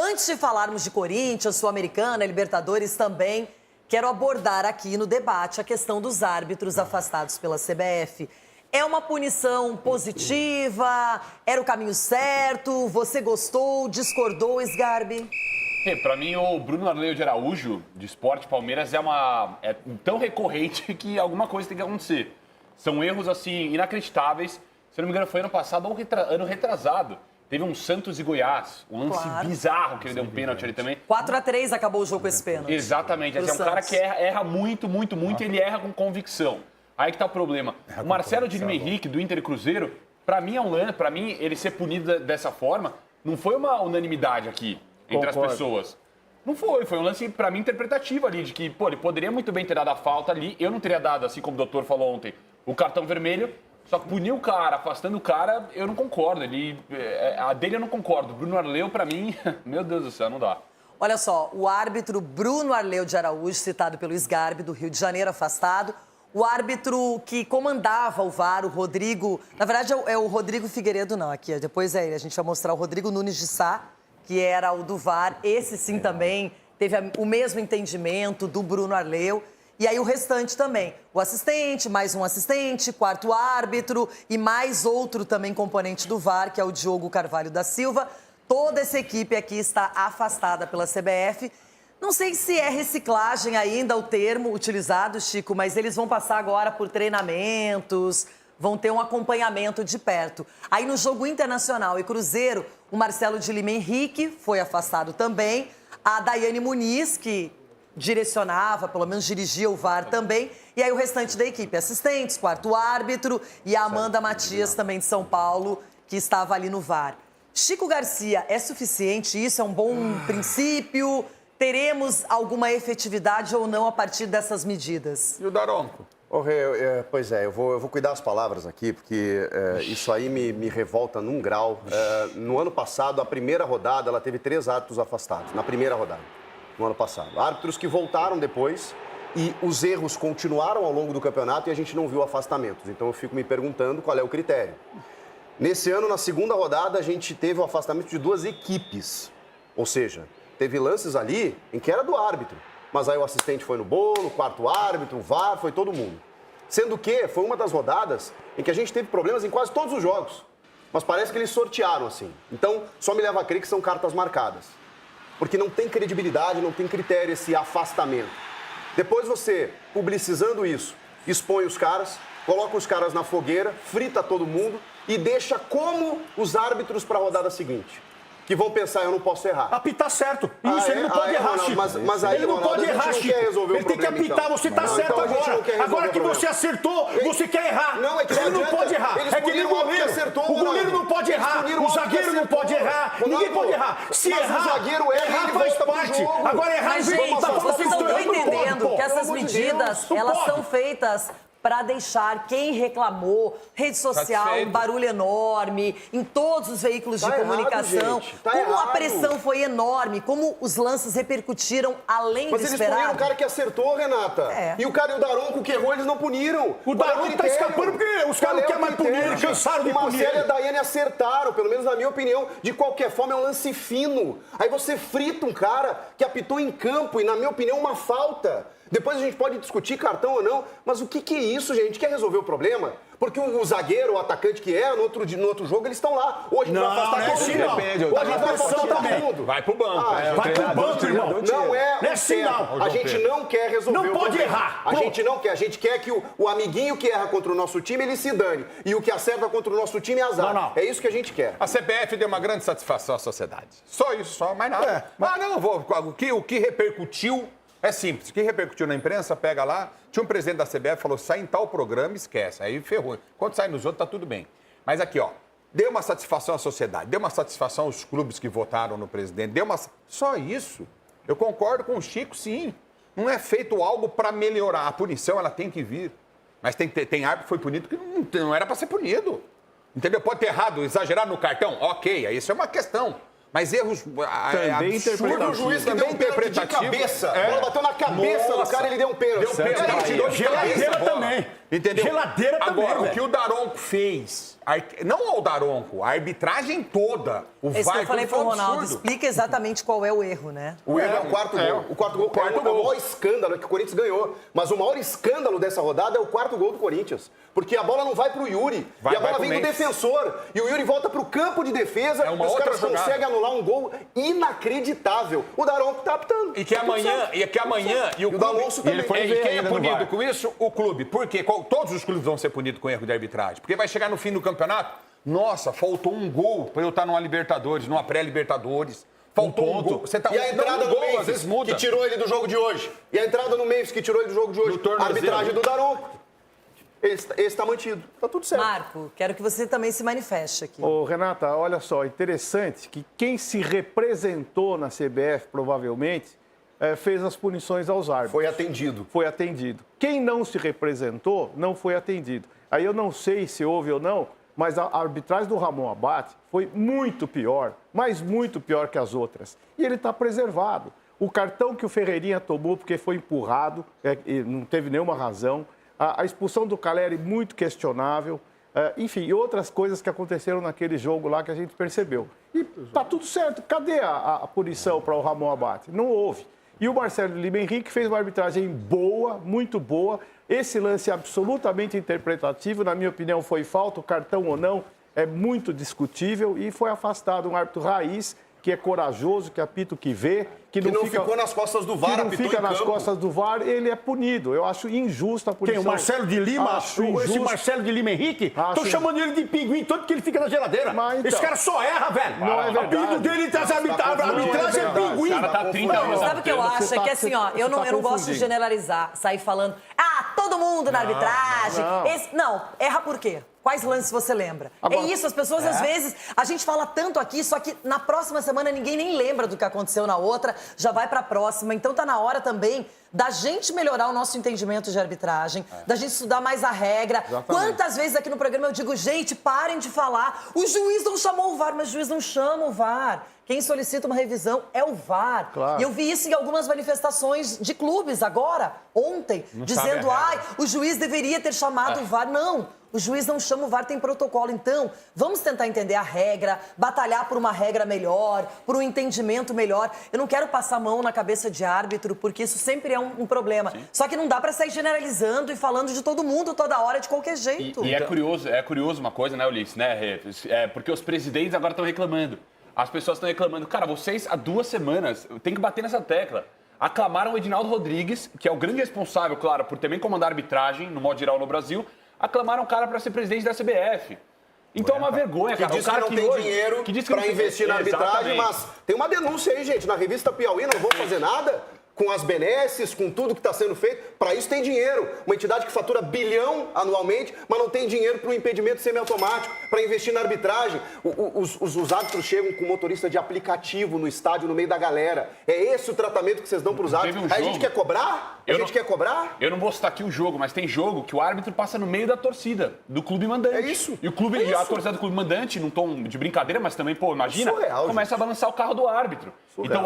Antes de falarmos de Corinthians, Sul-Americana, Libertadores também, quero abordar aqui no debate a questão dos árbitros afastados pela CBF. É uma punição positiva? Era o caminho certo? Você gostou? Discordou, Sgarbi? Para mim, o Bruno Arleu de Araújo, de Sport Palmeiras, é tão recorrente que alguma coisa tem que acontecer. São erros, assim, inacreditáveis. Se não me engano, foi ano passado ou ano retrasado. Teve um Santos e Goiás, um lance bizarro que ele deu um pênalti ali também. 4-3 acabou o jogo com esse pênalti. Exatamente. É um cara que erra muito, muito, muito e ele erra com convicção. Aí que tá o problema. O Marcelo de Lima Henrique, do Inter e Cruzeiro, pra mim, ele ser punido dessa forma, não foi uma unanimidade aqui entre as pessoas. Não foi um lance, pra mim, interpretativo ali, de que, ele poderia muito bem ter dado a falta ali, eu não teria dado, assim como o doutor falou ontem, o cartão vermelho, só que punir o cara, afastando o cara, eu não concordo. A dele eu não concordo. Bruno Arleu, pra mim, meu Deus do céu, não dá. Olha só, o árbitro Bruno Arleu de Araújo, citado pelo Sgarbi, do Rio de Janeiro, afastado. O árbitro que comandava o VAR, o Rodrigo... Na verdade, é o Rodrigo Figueiredo, não, aqui. Depois é ele. A gente vai mostrar o Rodrigo Nunes de Sá, que era o do VAR. Esse, sim, também teve o mesmo entendimento do Bruno Arleu. E aí o restante também. O assistente, mais um assistente, quarto árbitro e mais outro também componente do VAR, que é o Diogo Carvalho da Silva. Toda essa equipe aqui está afastada pela CBF. Não sei se é reciclagem ainda o termo utilizado, Chico, mas eles vão passar agora por treinamentos, vão ter um acompanhamento de perto. Aí no jogo Internacional e Cruzeiro, o Marcelo de Lima Henrique foi afastado também. A Daiane Muniz, que direcionava, pelo menos dirigia o VAR também. E aí o restante da equipe, assistentes, quarto árbitro e a Amanda Matias, também de São Paulo, que estava ali no VAR. Chico Garcia, é suficiente isso? É um bom princípio? Teremos alguma efetividade ou não a partir dessas medidas? E o Daronco? Pois é, eu vou cuidar as palavras aqui, porque isso aí me revolta num grau. No ano passado, a primeira rodada, ela teve 3 árbitros afastados, na primeira rodada, no ano passado. Árbitros que voltaram depois e os erros continuaram ao longo do campeonato e a gente não viu afastamentos. Então eu fico me perguntando qual é o critério. Nesse ano, na segunda rodada, a gente teve o afastamento de 2 equipes, ou seja, teve lances ali em que era do árbitro. Mas aí o assistente foi no bolo, o quarto árbitro, o VAR, foi todo mundo. Sendo que foi uma das rodadas em que a gente teve problemas em quase todos os jogos. Mas parece que eles sortearam assim. Então, só me leva a crer que são cartas marcadas. Porque não tem credibilidade, não tem critério esse afastamento. Depois você, publicizando isso, expõe os caras, coloca os caras na fogueira, frita todo mundo e deixa como os árbitros para a rodada seguinte. Que vão pensar, eu não posso errar. Apitar certo. Isso, ele não pode errar, Chico. Mas aí, ele não pode errar, Chico. Ele tem que apitar, você tá certo agora. Agora que você acertou, você quer errar. Não, é que ele não pode errar. É que nem o goleiro. O goleiro não pode errar. O zagueiro não pode errar. Ninguém pode errar. Se errar, o zagueiro erra, errar faz parte. Agora errar mas, gente, vocês não estão entendendo que essas medidas, elas são feitas para deixar quem reclamou, rede social, um barulho enorme, em todos os veículos de comunicação. Como a pressão foi enorme, como os lances repercutiram além do esperado. Mas eles puniram o cara que acertou, Renata. E o cara e o Daronco que errou, eles não puniram. O Daronco tá escapando porque os caras não querem mais punir, eles cansaram de punir. O Marcelo e a Daiane acertaram, pelo menos na minha opinião. De qualquer forma, é um lance fino. Aí você frita um cara que apitou em campo e, na minha opinião, uma falta. Depois a gente pode discutir cartão ou não, mas o que é isso, gente? Quer resolver o problema? Porque o zagueiro, o atacante que no outro jogo, eles estão lá. Hoje a gente vai afastar todo mundo. Hoje a gente vai afastar todo mundo. Vai pro banco. Vai pro banco, irmão. Não é certo. A gente não quer resolver o problema. Não pode errar. A gente não quer. A gente quer que o amiguinho que erra contra o nosso time, ele se dane. E o que acerta contra o nosso time é azar. Não. É isso que a gente quer. A CBF deu uma grande satisfação à sociedade. Só isso, só mais nada. O que repercutiu... É simples. O que repercutiu na imprensa, pega lá. Tinha um presidente da CBF que falou, sai em tal programa, esquece. Aí ferrou. Quando sai nos outros, tá tudo bem. Mas aqui, ó, deu uma satisfação à sociedade, deu uma satisfação aos clubes que votaram no presidente, Só isso. Eu concordo com o Chico, sim. Não é feito algo para melhorar. A punição, ela tem que vir. Mas tem árbitro que foi punido que não era para ser punido. Entendeu? Pode ter errado, exagerado no cartão. Ok, isso é uma questão. Mas erros Também absurdos. O juiz que deu um pênalti de cabeça. A bola bateu na cabeça do cara, ele deu um pênalti. Deu pênalti, tirou de cabeça a bola. também. Entendeu? Geladeira também, Agora, o velho. que o Daronco fez, não o Daronco, a arbitragem toda, o É isso que VAR, eu falei foi pro um Ronaldo. absurdo. Explica exatamente qual é o erro, né? O erro é o quarto gol. O quarto gol é o maior escândalo que o Corinthians ganhou. Mas o maior escândalo dessa rodada é o quarto gol do Corinthians. Porque a bola não vai pro Yuri. Vai e a bola pro vem do Mendes. defensor. E o Yuri volta pro campo de defesa. É uma e os outra caras jogada. conseguem anular um gol inacreditável. O Daronco tá apitando. E que amanhã, e o o clube, D'Alonso também. E quem é ainda no punido VAR. com isso? O clube. Por quê? Todos os clubes vão ser punidos com erro de arbitragem. Porque vai chegar no fim do campeonato, nossa, faltou um gol para eu estar numa Libertadores, numa pré-Libertadores. Faltou um gol. Você tá, E a entrada um do gol, às Memphis, vezes muda. que tirou ele do jogo de hoje. E a entrada no Memphis, que tirou ele do jogo de hoje. Do tornozelo. A arbitragem do Daronco. Esse está mantido. Tá tudo certo. Marco, quero que você também se manifeste aqui. Ô, Renata, olha só, interessante que quem se representou na CBF, provavelmente, fez as punições aos árbitros. Foi atendido. Foi atendido. Quem não se representou, não foi atendido. Aí eu não sei se houve ou não, mas a arbitragem do Ramon Abate foi muito pior, mas muito pior que as outras. E ele está preservado. O cartão que o Ferreirinha tomou porque foi empurrado, e não teve nenhuma razão. A expulsão do Caleri, muito questionável. Enfim, e outras coisas que aconteceram naquele jogo lá que a gente percebeu. E tá tudo certo. Cadê a punição para o Ramon Abate? Não houve. E o Marcelo Lima Henrique fez uma arbitragem boa, muito boa. Esse lance absolutamente interpretativo, na minha opinião, foi falta, o cartão ou não, é muito discutível e foi afastado um árbitro raiz, que é corajoso, que apita o que vê, que não ficou nas costas do VAR, que não apitou fica em nas campo. costas do VAR, ele é punido. Eu acho injusta a punição. Quem? O Marcelo de Lima? Acho Esse injusto. Marcelo de Lima Henrique? Acho Tô chamando ele de pinguim todo que ele fica na geladeira. Mas, então, Esse cara só erra, velho. não é O apelido verdade. dele traz a arbitragem é pinguim. O cara tá 30 anos. Sabe o que eu acho? Você É que tá- assim, ó, você eu não tá gosto de confundindo. generalizar, sair falando, todo mundo na arbitragem. Não, erra por quê? Quais lances você lembra? Agora- É isso, as pessoas às vezes, a gente fala tanto aqui, só que na próxima semana ninguém nem lembra do que aconteceu na outra, já vai pra próxima. Então tá na hora também da gente melhorar o nosso entendimento de arbitragem, da gente estudar mais a regra. Quantas vezes aqui no programa eu digo, gente, parem de falar, o juiz não chamou o VAR, mas o juiz não chama o VAR. Quem solicita uma revisão é o VAR. Claro. E eu vi isso em algumas manifestações de clubes agora, ontem, dizendo, o juiz deveria ter chamado o VAR. Não, o juiz não chama o VAR, tem protocolo. Então, vamos tentar entender a regra, batalhar por uma regra melhor, por um entendimento melhor. Eu não quero passar a mão na cabeça de árbitro, porque isso sempre é um problema. Só que não dá pra sair generalizando e falando de todo mundo toda hora, de qualquer jeito. E é curioso uma coisa, né, Ulisses, né, Rê? Porque os presidentes agora estão reclamando. As pessoas estão reclamando. Cara, vocês, há 2 semanas, tem que bater nessa tecla. Aclamaram o Edinaldo Rodrigues, que é o grande responsável, claro, por também comandar a arbitragem, no modo geral, no Brasil. Aclamaram o cara para ser presidente da CBF. Então é uma vergonha, Que cara. diz o cara que não tem hoje, dinheiro que diz que para não tem- investir na arbitragem, Exatamente. mas tem uma denúncia aí, gente, na revista Piauí, não vão fazer nada com as benesses, com tudo que está sendo feito. Para isso tem dinheiro. Uma entidade que fatura bilhão anualmente, mas não tem dinheiro para o impedimento semiautomático, para investir na arbitragem. Os árbitros chegam com motorista de aplicativo no estádio, no meio da galera. É esse o tratamento que vocês dão para os Teve árbitros. um Aí a gente jogo- quer cobrar? Eu A gente não- quer cobrar? Eu não vou citar aqui o jogo, mas tem jogo que o árbitro passa no meio da torcida, do clube mandante. É isso. E o clube, É a isso. torcida do clube mandante, num tom de brincadeira, mas também, pô, imagina, Surreal, começa a balançar o carro do árbitro. Surreal. Então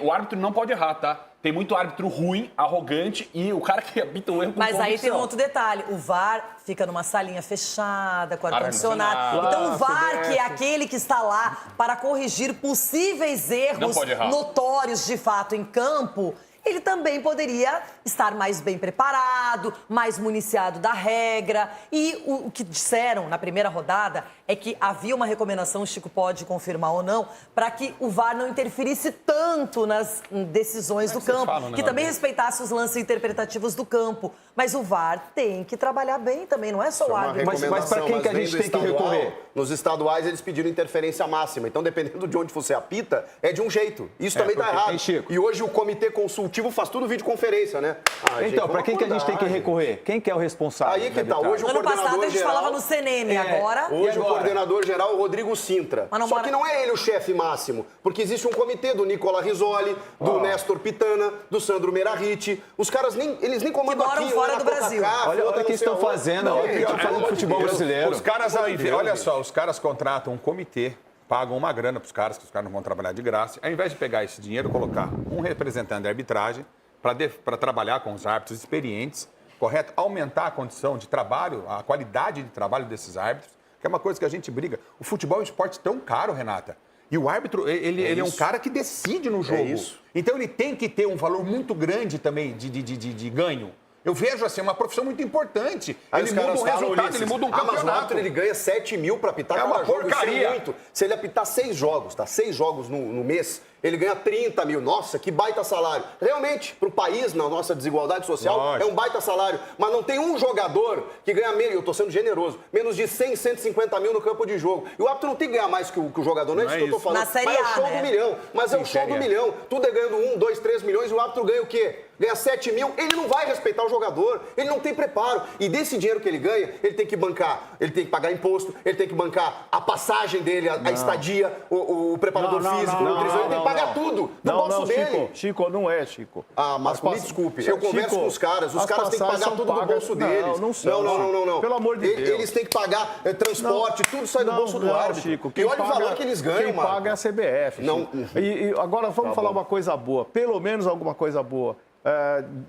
o árbitro não pode errar, tá? Tem muito árbitro ruim, arrogante e o cara que apita o erro com Mas aí tem um convicção. outro detalhe. O VAR fica numa salinha fechada, com ar-condicionado. Ar-condicionado. Então o VAR, CBF. que é aquele que está lá para corrigir possíveis Não erros pode errar. notórios de fato em campo, ele também poderia estar mais bem preparado, mais municiado da regra. E o que disseram na primeira rodada é que havia uma recomendação, o Chico pode confirmar ou não, para que o VAR não interferisse tanto nas decisões do campo, fala um que negócio também desse? respeitasse os lances interpretativos do campo. Mas o VAR tem que trabalhar bem também, não é só o Uma árbitro. Mas recomendação, pra quem que a vem gente do tem que estadual, recorrer? Nos estaduais eles pediram interferência máxima. Então, dependendo de onde você apita, é de um jeito. Isso também tá porque errado. tem Chico. E hoje o comitê consultivo faz tudo videoconferência, né? Ah, gente, Então, para vamos quem que a gente tem que acordar, recorrer? Quem que é o responsável? Aí que da tá. arbitragem? Hoje o Ano passado a coordenador gente geral... falava no CNM, agora... Hoje E o agora? coordenador geral é o Rodrigo Sintra. Mas não Só mora- que não é ele o chefe máximo, porque existe um comitê do Nicola Risoli, do Néstor Pitana, do Sandro Merahit. Os caras eles nem comandam moram aqui. fora um é do na Brasil. CONCACAF, Olha outro o que não sei estão aonde. fazendo, Não, olha o que gente, estão fazendo no pelo amor de futebol Deus. brasileiro. Os caras, olha só, os caras contratam um comitê pagam uma grana para os caras, que os caras não vão trabalhar de graça. Ao invés de pegar esse dinheiro e colocar um representante de arbitragem para trabalhar com os árbitros experientes, correto? Aumentar a condição de trabalho, a qualidade de trabalho desses árbitros, que é uma coisa que a gente briga. O futebol é um esporte tão caro, Renata. E o árbitro, ele é um cara que decide no jogo. Então ele tem que ter um valor muito grande também de ganho. Eu vejo assim, uma profissão muito importante. Aí Ele os muda caras um falam, resultado, Ulisses, ele muda um mas o campeonato. árbitro, ele ganha 7 mil para apitar É cada uma jogo. Isso porcaria. é muito. Se ele apitar 6 jogos, tá? 6 jogos no mês, ele ganha 30 mil. Nossa, que baita salário. Realmente, para o país, na nossa desigualdade social, Lógico. é um baita salário. Mas não tem um jogador que ganha menos, eu tô sendo generoso, menos de 100, 150 mil no campo de jogo. E o árbitro não tem que ganhar mais que o jogador, não é isso que eu tô falando. Na Série Mas é o A, show né? do milhão. Mas é o show do milhão. Tudo é ganhando 1, 2, 3 milhões e o árbitro ganha o quê? Ganha 7 mil, ele não vai respeitar o jogador, ele não tem preparo. E desse dinheiro que ele ganha, ele tem que bancar, ele tem que pagar imposto, ele tem que bancar a passagem dele, a estadia, o preparador físico, o nutricionista, ele tem que pagar tudo do bolso dele. Chico, não é, Chico. Ah, Marco, me desculpe, eu converso com os caras têm que pagar tudo do bolso deles. Não são. Não. Pelo amor de Deus. Eles têm que pagar transporte, tudo sai do bolso do árbitro. Chico, e olha o valor que eles ganham, Quem Marco. paga é a CBF. Não. Chico. E agora vamos falar uma coisa boa, pelo menos alguma coisa boa.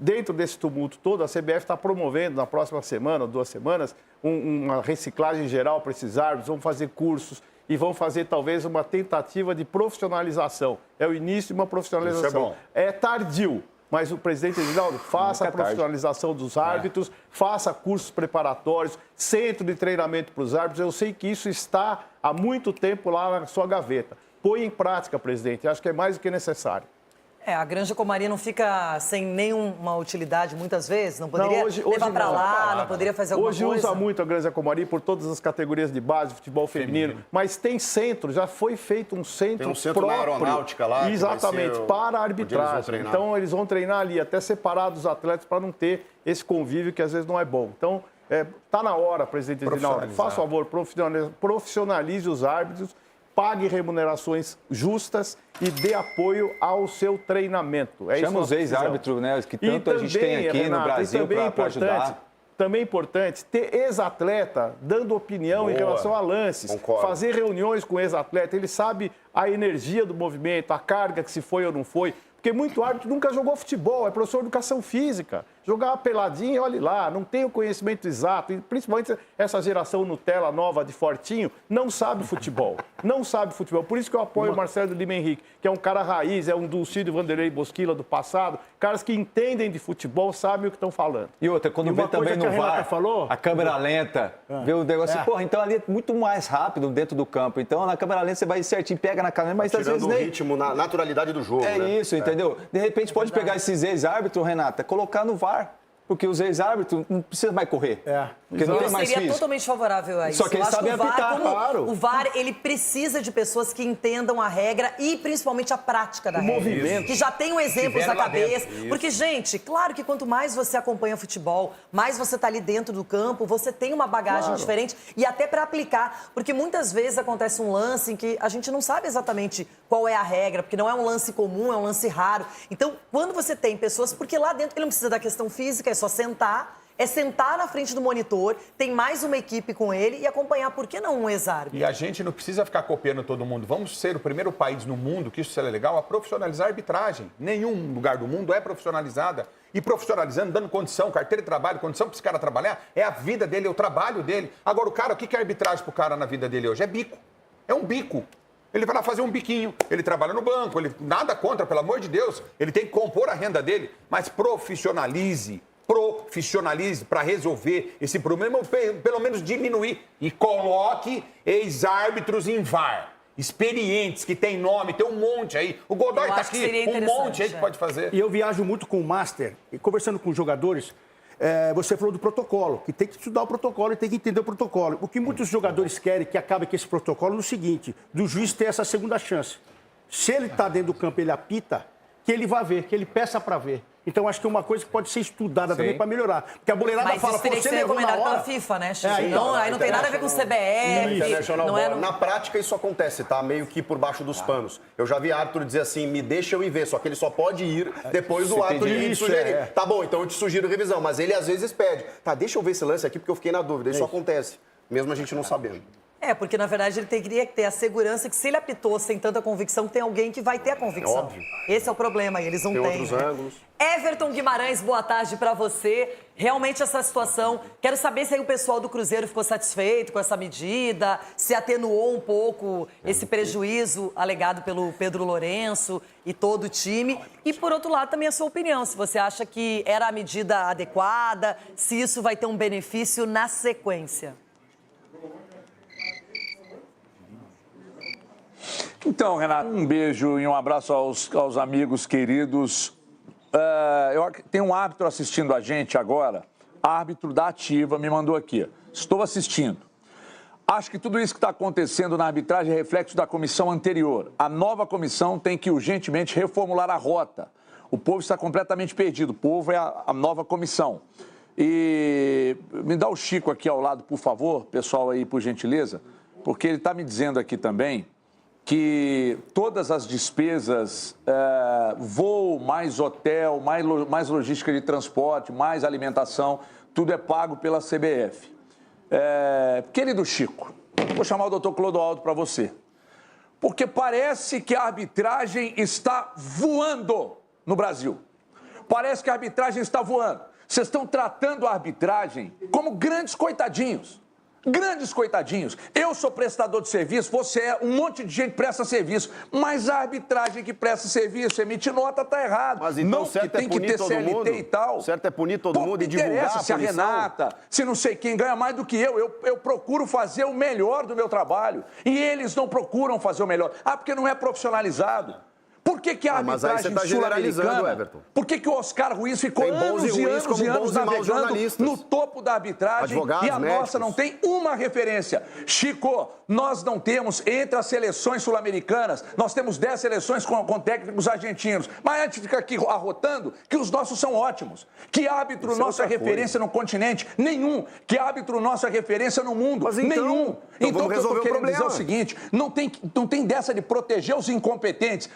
Dentro desse tumulto todo, a CBF está promovendo na próxima semana, 2 semanas, uma reciclagem geral para esses árbitros, vão fazer cursos e vão fazer talvez uma tentativa de profissionalização. É o início de uma profissionalização. Isso é bom. É tardio, mas o presidente Edinaldo faça a profissionalização dos árbitros, faça cursos preparatórios, centro de treinamento para os árbitros. Eu sei que isso está há muito tempo lá na sua gaveta. Põe em prática, presidente. Acho que é mais do que necessário. A Granja Comari não fica sem nenhuma utilidade muitas vezes? Não poderia hoje levar para não. lá, não poderia fazer alguma Hoje coisa? usa muito a Granja Comari por todas as categorias de base, futebol feminino. Mas tem centro, já foi feito um centro Tem um centro na próprio. aeronáutica lá, que Exatamente, vai ser para a onde eles vão arbitragem. treinar. Então eles vão treinar ali, até separar dos atletas para não ter esse convívio que às vezes não é bom. Então, está na hora, presidente Edinaldo, faça o favor, profissionalize os árbitros, pague remunerações justas e dê apoio ao seu treinamento. Chama os ex-árbitros, né, que tanto a gente tem aqui no Brasil para ajudar. Também é importante ter ex-atleta dando opinião em relação a lances. Concordo. Fazer reuniões com ex-atleta. Ele sabe a energia do movimento, a carga que se foi ou não foi. Porque muito árbitro nunca jogou futebol, é professor de educação física. Jogar uma peladinha, olhe lá, não tem o conhecimento exato. E principalmente essa geração Nutella nova de fortinho, não sabe futebol. Não sabe futebol. Por isso que eu apoio o Marcelo Lima Henrique, que é um cara raiz, é um Dulcídio Vanderlei Bosquila do passado. Caras que entendem de futebol, sabem o que estão falando. E outra, quando vê também no VAR, a câmera lenta, vê o negócio assim, porra, então ali é muito mais rápido dentro do campo. Então na câmera lenta você vai certinho, pega na câmera, mas às vezes Tirando o nem... ritmo, na naturalidade do jogo, É né? isso, entendeu? De repente pode pegar esses ex-árbitros, Renata, colocar no VAR. Porque os ex-árbitros não precisam mais correr. Porque não Eu tem mais seria físico. totalmente favorável a isso. Só que Eu eles acho sabem o VAR, apitar, como claro. o VAR, ele precisa de pessoas que entendam a regra e principalmente a prática da regra. movimento. Que já tenham exemplos na Estiveram lá cabeça. dentro. Porque, gente, claro que quanto mais você acompanha futebol, mais você tá ali dentro do campo, você tem uma bagagem diferente e até para aplicar. Porque muitas vezes acontece um lance em que a gente não sabe exatamente qual é a regra, porque não é um lance comum, é um lance raro. Então, quando você tem pessoas, porque lá dentro ele não precisa da questão física, é só sentar. É sentar na frente do monitor, tem mais uma equipe com ele e acompanhar, por que não um ex-árbitro? E a gente não precisa ficar copiando todo mundo. Vamos ser o primeiro país no mundo, que isso seria legal, a profissionalizar a arbitragem. Nenhum lugar do mundo é profissionalizada. E profissionalizando, dando condição, carteira de trabalho, condição para esse cara trabalhar, é a vida dele, é o trabalho dele. Agora, o cara, o que é arbitragem pro cara na vida dele hoje? É bico. É um bico. Ele vai lá fazer um biquinho, ele trabalha no banco, ele nada contra, pelo amor de Deus. Ele tem que compor a renda dele, mas profissionalize para resolver esse problema, ou pelo menos diminuir. E coloque ex-árbitros em VAR. Experientes, que tem nome, tem um monte aí. O Godoy Eu tá acho que aqui, seria um monte aí que interessante, pode fazer. E eu viajo muito com o Master, e conversando com os jogadores, você falou do protocolo, que tem que estudar o protocolo e tem que entender o protocolo. O que muitos jogadores querem que acabe com esse protocolo é o seguinte, do juiz ter essa segunda chance. Se ele está dentro do campo e ele apita, que ele vá ver, que ele peça para ver. Então, acho que é uma coisa que pode ser estudada também para melhorar. Porque a boleirada Mas fala, isso teria que você ser levou na recomendado hora... pela FIFA, né, Chico? então, Aí não tem nada a ver com o CBF. Não é, Na prática, isso acontece, tá? Meio que por baixo dos panos. Eu já vi árbitro dizer assim, me deixa eu ir ver, só que ele só pode ir depois do árbitro me sugerir. Tá bom, então eu te sugiro revisão, mas ele às vezes pede. Tá, deixa eu ver esse lance aqui porque eu fiquei na dúvida. Isso acontece, mesmo a gente não sabendo. Porque na verdade ele teria que ter a segurança que se ele apitou sem tanta convicção, tem alguém que vai ter a convicção. Óbvio. Esse é o problema, e eles não têm. Tem outros né? ângulos. Everton Guimarães, boa tarde pra você. Realmente essa situação, quero saber se aí o pessoal do Cruzeiro ficou satisfeito com essa medida, se atenuou um pouco esse prejuízo alegado pelo Pedro Lourenço e todo o time. E por outro lado também a sua opinião, se você acha que era a medida adequada, se isso vai ter um benefício na sequência. Então, Renato, um beijo e um abraço aos amigos queridos. Tem um árbitro assistindo a gente agora, árbitro da Ativa, me mandou aqui. Estou assistindo. Acho que tudo isso que está acontecendo na arbitragem é reflexo da comissão anterior. A nova comissão tem que urgentemente reformular a rota. O povo está completamente perdido. O povo é a nova comissão. E me dá o Chico aqui ao lado, por favor, pessoal aí, por gentileza, porque ele está me dizendo aqui também que todas as despesas, voo, mais hotel, mais logística de transporte, mais alimentação, tudo é pago pela CBF. Querido Chico, vou chamar o doutor Clodoaldo para você, porque parece que a arbitragem está voando no Brasil. Parece que a arbitragem está voando. Vocês estão tratando a arbitragem como grandes coitadinhos. Grandes coitadinhos. Eu sou prestador de serviço, você é, um monte de gente presta serviço, mas a arbitragem que presta serviço, emite nota, tá errado. Mas então não certo que tem é que punir ter todo CLT mundo? e tal. Certo é punir todo mundo e divulgar interessa a se a punição? Renata, se não sei quem ganha mais do que eu procuro fazer o melhor do meu trabalho. E eles não procuram fazer o melhor. Porque não é profissionalizado. Por que a mas aí você arbitragem tá generalizando, sul-americana? Everton. Por que o Oscar Ruiz ficou Tem bons anos e e ruins anos como e anos bons e maus navegando jornalistas. no topo da arbitragem Advogados, e a médicos. nossa não tem uma referência? Chico, nós não temos, entre as seleções sul-americanas, nós temos 10 seleções com técnicos argentinos. Mas a gente fica aqui arrotando que os nossos são ótimos. Que árbitro Isso é nosso é outra referência no continente? Nenhum. Que árbitro nosso é referência no mundo? Mas então, Nenhum. então vamos o que eu resolver tô o querendo dizer é o problema. seguinte, não tem dessa de proteger os incompetentes.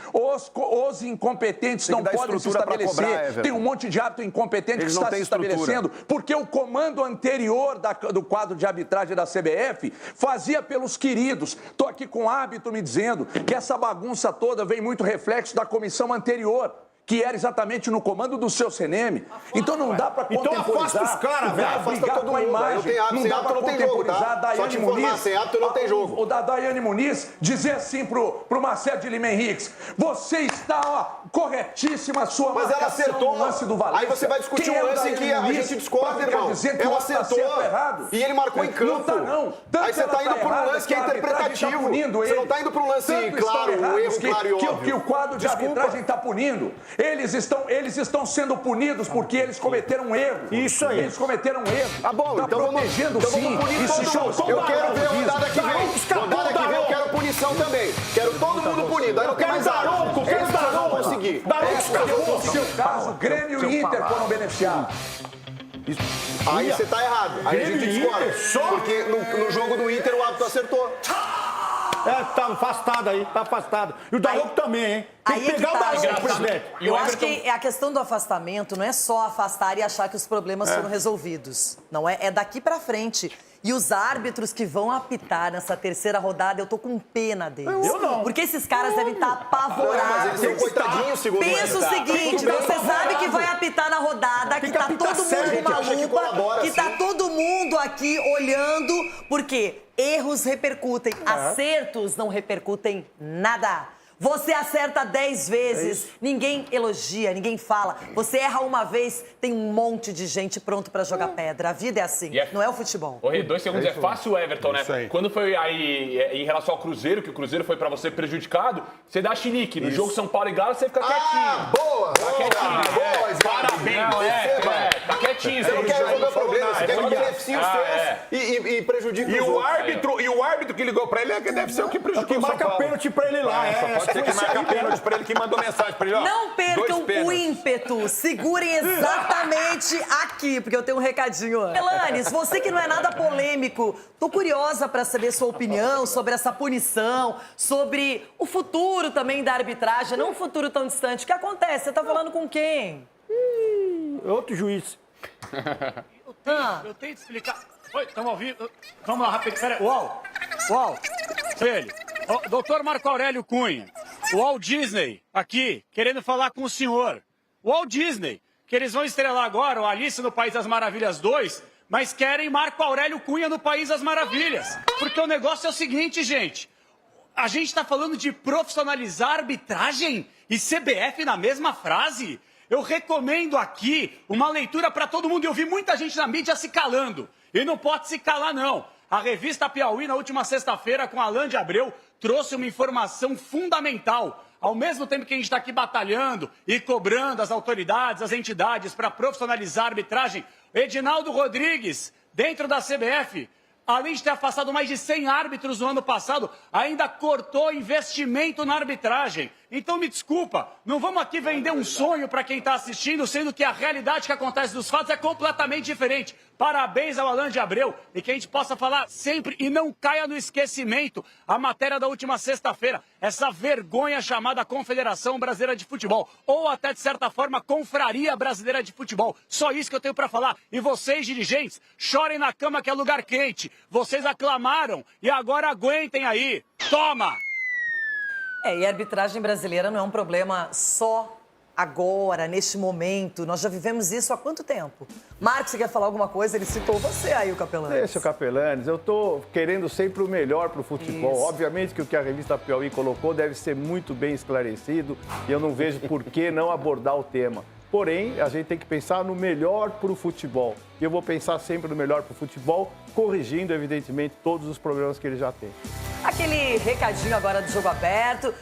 Os incompetentes Tem que não dar podem se estrutura pra estabelecer. cobrar, Everton. Tem um monte de árbitro incompetente Eles que não está têm se estrutura. estabelecendo porque o comando anterior do quadro de arbitragem da CBF fazia pelos queridos. Estou aqui com o árbitro me dizendo que essa bagunça toda vem muito reflexo da comissão anterior, que era exatamente no comando do seu CNM. Então não dá para Então contemporizar. afasta os caras, velho. Vai Afasta brigar todo com a mundo. imagem. Não tem árbitro, Não sem dá árbitro para não tem jogo, tá? contemporizar a Só Daiane te informar, Muniz. sem árbitro não tem jogo. O da Daiane Muniz dizer assim pro Marcelo de Lima Henriques: você está corretíssima a sua Mas ela marcação acertou. no lance do Valência. Aí você vai discutir Quem é um o lance Daiane que a Muniz gente discorda, pra ficar irmão. dizendo que Ela o outro tá acertou certo ou errado? e ele marcou em campo. Não tá, não. Tanto Aí você ela tá indo tá para um errada lance que é a arbitragem tá interpretativo. punindo Você ele. não tá indo para um lance Tanto estão claro, um errados erro claro e óbvio. que o quadro de Desculpa. arbitragem está punindo. Eles estão sendo punidos porque eles cometeram um erro. Isso aí. Eles cometeram um erro. Tá bom, tá então vamos, protegendo então sim. vamos punir E se todo mundo. chocou Eu o quero Daron ver a disso. rodada que vem. Rodada que vem eu quero punição também. Quero todo mundo punido. Aí não tem mais árbitro. Eles não vão conseguir. No seu caso, Grêmio e Inter foram beneficiados. Aí você tá errado. Aí a gente discorda. Porque no jogo do Inter o árbitro acertou. Tá afastado aí, tá afastado. E o Daronco também, hein? Tem Aí que é que pegar tá, o Daronco, gente. presidente. E o Eu acho Everton- que a questão do afastamento não é só afastar e achar que os problemas foram resolvidos. Não é? É daqui pra frente. E os árbitros que vão apitar nessa terceira rodada, eu tô com pena deles. Eu não. Porque esses caras devem estar apavorados. Mas eles são coitadinhos, segundo Pensa o ele. seguinte, você sabe que vai apitar na rodada, que que tá apitar todo sério, mundo com uma gente, acha que colabora, lupa, que tá assim. todo mundo aqui olhando, porque erros repercutem, acertos não repercutem nada. Você acerta 10 vezes, ninguém elogia, ninguém fala. Você erra uma vez, tem um monte de gente pronto pra jogar pedra. A vida é assim, E é- não é o futebol. Ô, Rê, 2 segundos é fácil, Everton, né? Isso aí. Quando foi aí em relação ao Cruzeiro, que o Cruzeiro foi pra você prejudicado, você dá chilique. No jogo São Paulo e Galo, você fica quietinho. Boa! Tá quietinho. Boa, Sgarbi. Parabéns, tá quietinho. Você não quer resolver o problema, você quer que beneficie os seus e prejudique os E o outros. árbitro que ligou pra ele é que deve ser o que Que prejudicou o São marca Paulo. pênalti pra ele lá. Só pode ser que marca pênalti pra ele, que mandou mensagem pra ele. Ó, Não percam dois o pênaltis. ímpeto. Segurem exatamente aqui, porque eu tenho um recadinho antes. Elanis, você que não é nada polêmico, tô curiosa pra saber sua opinião sobre essa punição, sobre o futuro também da arbitragem, não um futuro tão distante. O que acontece? Você tá falando com quem? Outro juiz. Ah, Eu tenho que explicar. Oi, estamos ao vivo. Vamos lá, rapidinho. Pera aí. Uau! Uau, ele, o doutor Marco Aurélio Cunha, o Walt Disney, aqui, querendo falar com o senhor. O Walt Disney, que eles vão estrelar agora, o Alice no País das Maravilhas 2, mas querem Marco Aurélio Cunha no País das Maravilhas. Porque o negócio é o seguinte, gente, a gente está falando de profissionalizar a arbitragem e CBF na mesma frase. Eu recomendo aqui uma leitura para todo mundo. Eu vi muita gente na mídia se calando. E não pode se calar, não. A revista Piauí, na última sexta-feira, com Alain de Abreu, trouxe uma informação fundamental. Ao mesmo tempo que a gente está aqui batalhando e cobrando as autoridades, as entidades para profissionalizar a arbitragem, Edinaldo Rodrigues, dentro da CBF, além de ter afastado mais de 100 árbitros no ano passado, ainda cortou investimento na arbitragem. Então, me desculpa, não vamos aqui vender um sonho para quem está assistindo, sendo que a realidade que acontece dos fatos é completamente diferente. Parabéns ao Alain de Abreu e que a gente possa falar sempre e não caia no esquecimento a matéria da última sexta-feira, essa vergonha chamada Confederação Brasileira de Futebol, ou até, de certa forma, Confraria Brasileira de Futebol. Só isso que eu tenho para falar. E vocês, dirigentes, chorem na cama que é lugar quente. Vocês aclamaram e agora aguentem aí. Toma! E a arbitragem brasileira não é um problema só agora, neste momento. Nós já vivemos isso há quanto tempo? Marcos, você quer falar alguma coisa? Ele citou você aí, o Capelanes. Esse é o Capelanes. Eu estou querendo sempre o melhor para o futebol. Isso. Obviamente que o que a revista Piauí colocou deve ser muito bem esclarecido e eu não vejo por que não abordar o tema. Porém, a gente tem que pensar no melhor para o futebol. E eu vou pensar sempre no melhor para o futebol, corrigindo, evidentemente, todos os problemas que ele já tem. Aquele recadinho agora do Jogo Aberto.